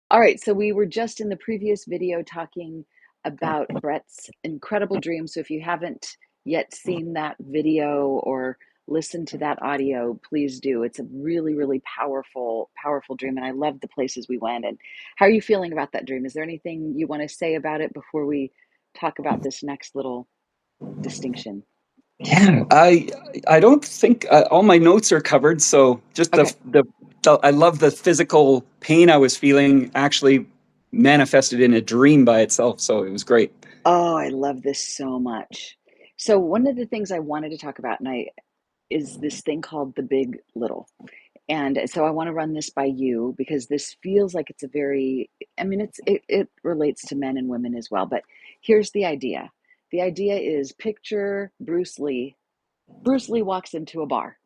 All right, so we were just in the previous video talking about Brett's incredible dream. So if you haven't yet seen that video or listened to that audio, please do. It's a really, really powerful, powerful dream. And I love the places we went. And how are you feeling about that dream? Is there anything you want to say about it before we talk about this next little distinction? Yeah, I don't think all my notes are covered. So just Okay. I love the physical pain I was feeling actually manifested in a dream by itself. So it was great. Oh, I love this so much. So one of the things I wanted to talk about, and I is this thing called the big little. And so I want to run this by you because this feels like it's a very, I mean, it relates to men and women as well. But here's the idea. The idea is picture Bruce Lee. Bruce Lee walks into a bar,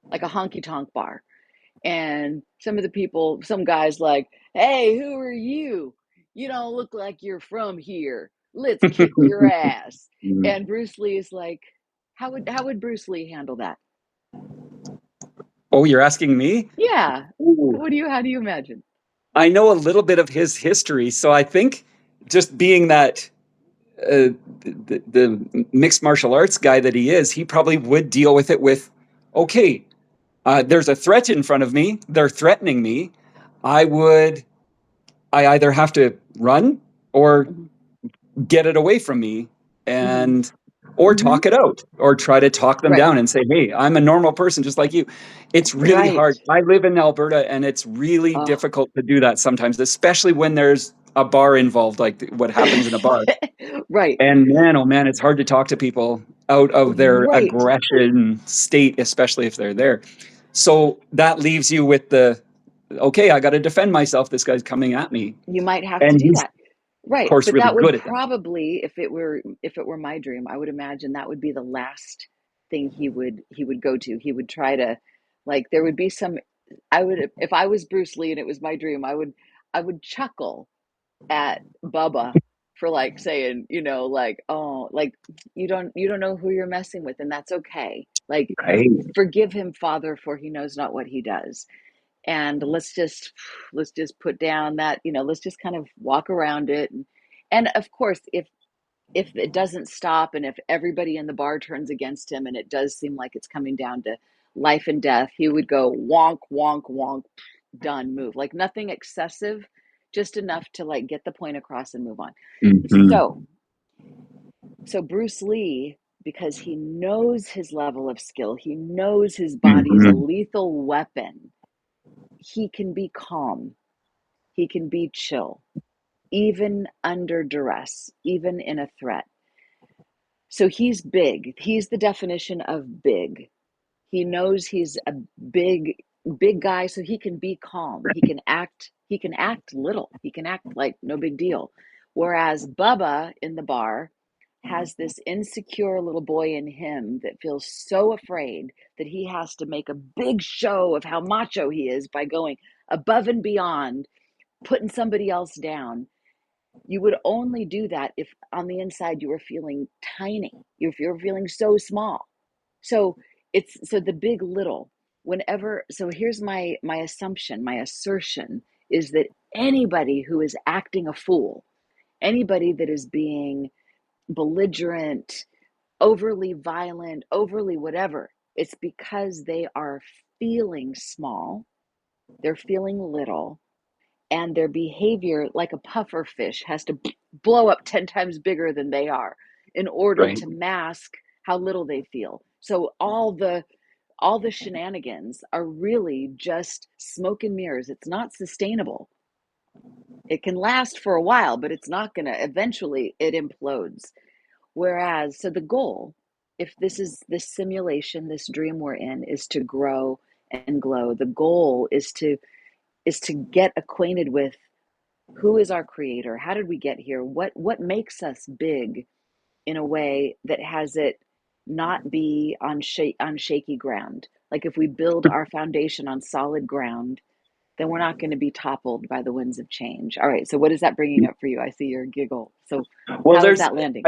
like a honky tonk bar. And some of the people, some guys like, hey, who are you? You don't look like you're from here. Let's kick your ass. And Bruce Lee is like, how would Bruce Lee handle that? Oh, you're asking me? Yeah. Ooh. How do you imagine? I know a little bit of his history, so I think just being that the mixed martial arts guy that he is, he probably would deal with it with, okay, there's a threat in front of me. They're threatening me. I would, I either have to run or Mhm. get it away from me Mhm. and or Mhm. talk it out or try to talk them Right. down and say, hey, I'm a normal person just like you. It's really Right. hard. I live in Alberta and it's really Oh. difficult to do that sometimes, especially when there's a bar involved, like what happens in a bar. Right. And man, oh man, it's hard to talk to people out of their Right. aggression state, especially if they're there. So that leaves you with the, okay, I got to defend myself. This guy's coming at me. You might have to And do he's, that. of Right. course, But really that would good at that. probably, if it were my dream, I would imagine that would be the last thing he would go to. He would try to, like, there would be some, I would, if I was Bruce Lee and it was my dream, I would chuckle at Bubba for like saying, like, oh, like you don't know who you're messing with, and that's okay. Like, Right. forgive him, Father, for he knows not what he does. And let's just put down that, let's just kind of walk around it. And of course, if it doesn't stop and if everybody in the bar turns against him and it does seem like it's coming down to life and death, he would go wonk, wonk, wonk, done, move. Like nothing excessive, just enough to like get the point across and move on. Mhm. So, so Bruce Lee, because he knows his level of skill, he knows his body is a Mhm. lethal weapon. He can be calm. He can be chill, even under duress, even in a threat. So he's big. He's the definition of big. He knows he's a big, big guy, so he can be calm. He can act little. He can act like no big deal. Whereas Bubba in the bar has this insecure little boy in him that feels so afraid that he has to make a big show of how macho he is by going above and beyond, putting somebody else down. You would only do that if on the inside you were feeling tiny, if you're feeling so small. So so the big little, whenever, so here's my assumption, my assertion is that anybody who is acting a fool, anybody that is being belligerent, overly violent, overly whatever, it's because they are feeling small, they're feeling little, and their behavior, like a puffer fish, has to blow up 10 times bigger than they are in order Right. to mask how little they feel. So all the shenanigans are really just smoke and mirrors. It's not sustainable. It can last for a while, but it's not going to, eventually it implodes. Whereas, so the goal, if this is this simulation, this dream we're in, is to grow and glow. The goal is to get acquainted with who is our creator, how did we get here, what makes us big, in a way that has it not be on shaky ground. Like if we build our foundation on solid ground, then we're not going to be toppled by the winds of change. All right, so what is that bringing up for you? I see your giggle. So Well, how is there's that landing?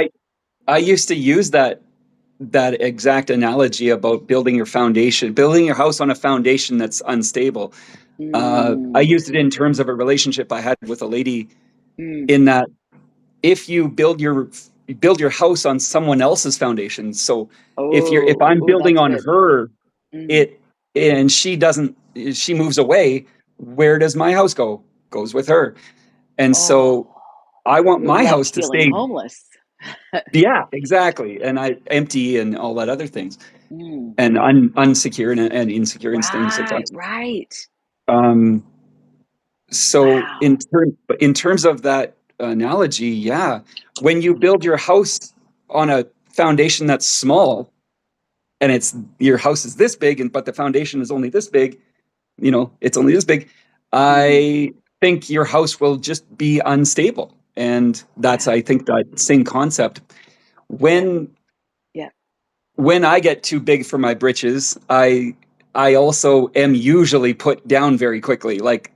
I used to use that exact analogy about building your foundation, building your house on a foundation that's unstable. I Mm, used it in terms of a relationship I had with a lady, mm. in that if you build your house on someone else's foundation. So if Oh, I'm oh, building that's on good. her, Mm. it and she moves away, where does my house go? Goes with her. And Oh, so I want you're my left house to feeling stay. homeless. Yeah, exactly. And I empty and all that other things, Mm. and unsecure and insecure and things like Right, that. right. Um, so Wow. in terms of that analogy, yeah, when you build your house on a foundation that's small, and it's your house is this big, and but the foundation is only this big, it's only this big. Mm. I think your house will just be unstable, and that's, Yeah, I think, that same concept. yeah, When yeah. when I get too big for my britches, I also am usually put down very quickly. Like,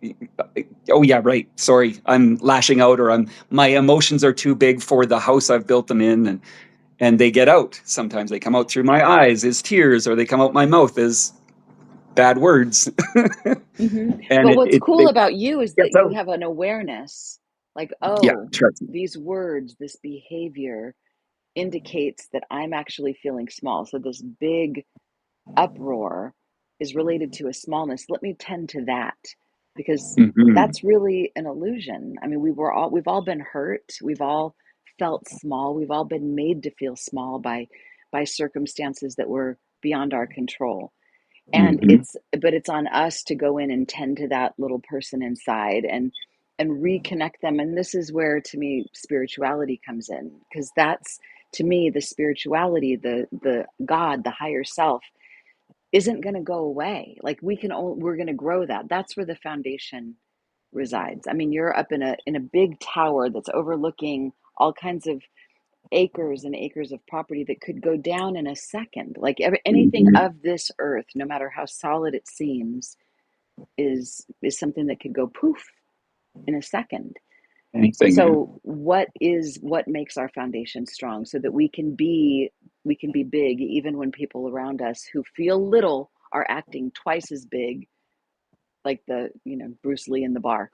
oh yeah, right. Sorry, I'm lashing out, or my emotions are too big for the house I've built them in, and they get out. Sometimes they come out through my eyes as tears, or they come out my mouth as bad words, Hmm. and But what's cool it about you is that gets you out. have an awareness, like, Yeah, oh, trust me. these words, this behavior indicates that I'm actually feeling small. So this big uproar is related to a smallness. Let me tend to that because Hmm. that's really an illusion. I mean, we've all been hurt. We've all felt small. We've all been made to feel small by circumstances that were beyond our control. And Hmm. it's on us to go in and tend to that little person inside and reconnect them. And this is where, to me, spirituality comes in, because that's, to me, the spirituality, the God, the higher self isn't going to go away. Like, we're going to grow that. That's where the foundation resides. I mean, you're up in a big tower that's overlooking all kinds of acres and acres of property that could go down in a second. Like, anything Hmm. of this earth, no matter how solid it seems, is something that could go poof in a second. Anything, yeah. So what makes our foundation strong, so that we can be big even when people around us who feel little are acting twice as big, like the Bruce Lee in the bar.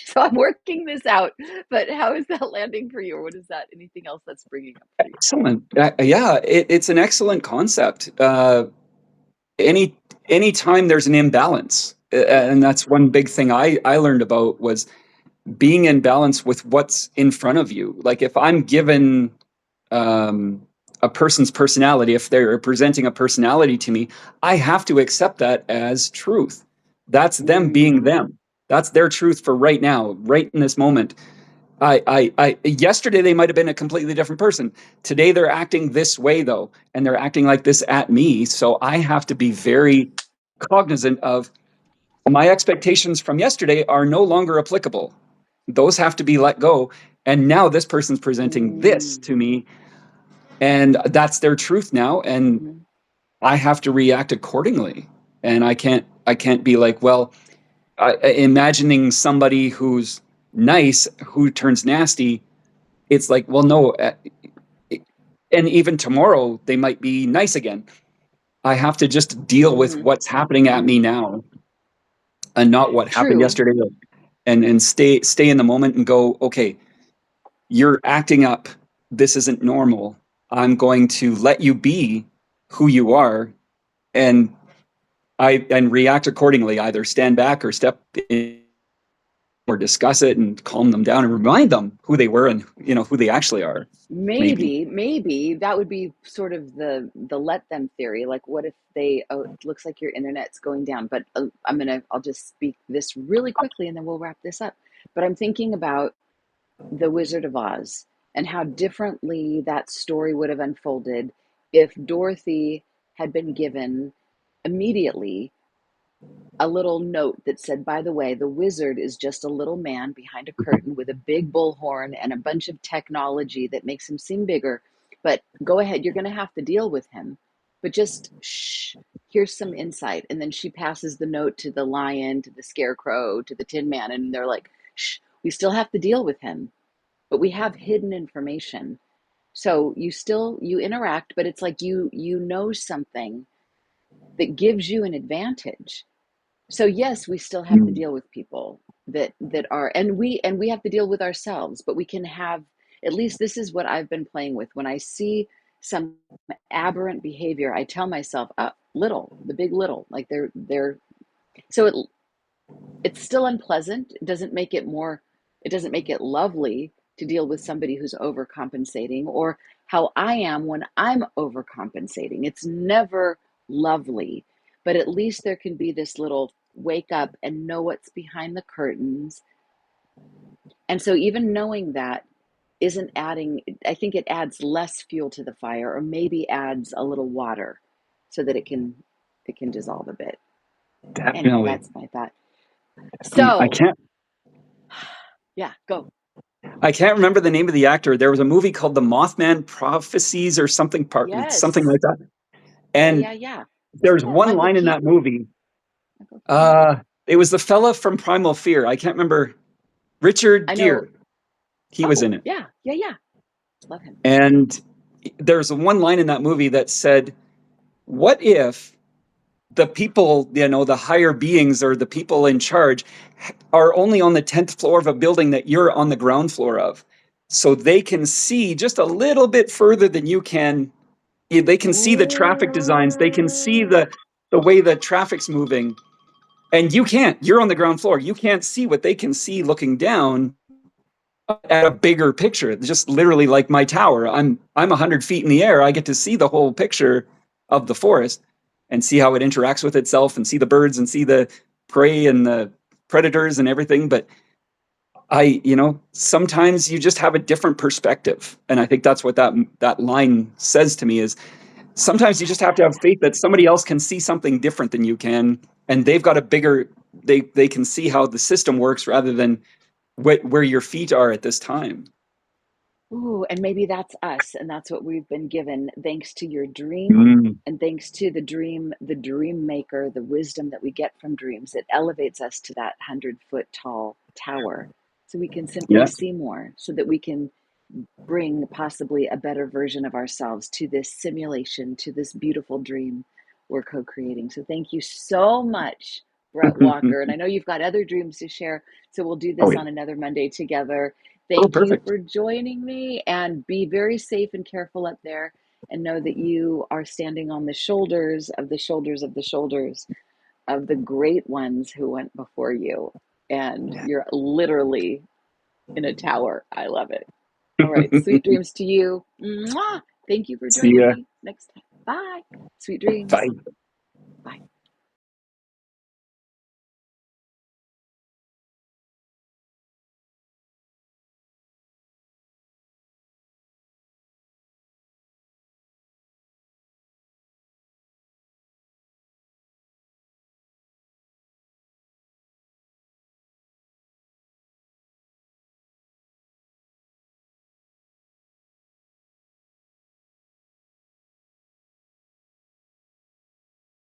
So I'm working this out, but how is that landing for you, or what is that, anything else that's bringing up for you? Excellent. Yeah, it's an excellent concept. Any Anytime there's an imbalance, Yeah. and that's one big thing I learned about, was being in balance with what's in front of you. Like, if I'm given um, a person's personality, if they're presenting a personality to me, I have to accept that as truth. That's them being Mm, them. That's their truth for right now, right in this moment. Yesterday they might have been a completely different person. Today they're acting this way, though, and they're acting like this at me. So I have to be very cognizant of my expectations from yesterday are no longer applicable. Those have to be let go. And now this person's presenting this mm, to me, and that's their truth now. And mhm. I have to react accordingly. And I can't be like, well, imagining somebody who's nice who turns nasty. It's like, well, no, and even tomorrow they might be nice again. I have to just deal with Mhm, what's happening at me mhm. now, and not what happened True. yesterday, and stay in the moment and go, okay, you're acting up. This isn't normal. I'm going to let you be who you are, and react accordingly. Either stand back or step in, or discuss it and calm them down and remind them who they were, and who they actually are. Maybe. Maybe that would be sort of the let them theory. Like, what if they, oh, it looks like your internet's going down, but I'll just speak this really quickly and then we'll wrap this up. But I'm thinking about the Wizard of Oz and how differently that story would have unfolded if Dorothy had been given immediately a little note that said, by the way, the wizard is just a little man behind a curtain with a big bullhorn and a bunch of technology that makes him seem bigger. But go ahead, you're going to have to deal with him. But just shh, here's some insight. And then she passes the note to the lion, to the scarecrow, to the tin man. And they're like, shh, we still have to deal with him, but we have hidden information. So you interact, but it's like you know something that gives you an advantage. So yes, we still have to Mm. deal with people that are, and we have to deal with ourselves, but we can have, at least this is what I've been playing with. When I see some aberrant behavior, I tell myself, little, the big little, like they're so it's still unpleasant. It doesn't make it lovely to deal with somebody who's overcompensating, or how I am when I'm overcompensating. It's never lovely, but at least there can be this little wake up and know what's behind the curtains. And so even knowing that isn't adding, I think it adds less fuel to the fire, or maybe adds a little water so that it can dissolve a bit. Anyway, Definitely. that's my thought. I So, can't yeah, go. I can't remember the name of the actor. There was a movie called The Mothman Prophecies or something Yes. like that. Yeah, And yeah, yeah. Isn't there's that one Michael line in that Keaton? movie. Michael Keaton? Uh, it was the fella from Primal Fear. I can't remember. Richard I know. Gere. He was Oh, in it. yeah, yeah, yeah. Love him. And there's one line in that movie that said, "What if the people, the higher beings or the people in charge are only on the 10th floor of a building that you're on the ground floor of? So they can see just a little bit further than you can. They can see the traffic designs. They can see Ooh. the way the traffic's moving. And you can't. You're on the ground floor. You can't see what they can see looking down at a bigger picture. Just literally like my tower. I'm 100 feet in the air. I get to see the whole picture of the forest and see how it interacts with itself and see the birds and see the prey and the predators and everything. But sometimes you just have a different perspective, and I think that's what that line says to me is sometimes you just have to have faith that somebody else can see something different than you can, and they've got a bigger they can see how the system works rather than where your feet are at this time. Ooh, and maybe that's us, and that's what we've been given, thanks to your dream, Mm, and thanks to the dream maker, the wisdom that we get from dreams. It elevates us to that 100-foot tall tower, so we can simply yeah. see more, so that we can bring possibly a better version of ourselves to this simulation, to this beautiful dream we're co creating. So, thank you so much, Brett Walker. And I know you've got other dreams to share, so we'll do Oh this yeah. on another Monday together. Oh, Thank you perfect. for joining me, and be very safe and careful up there. And know that you are standing on the shoulders of the shoulders of the shoulders of the great ones who went before you. And you're literally in a tower. I love it. All right. Sweet dreams to you. Mwah! Thank you for See joining ya. me. Next time. Bye. Sweet dreams. Bye. Bye.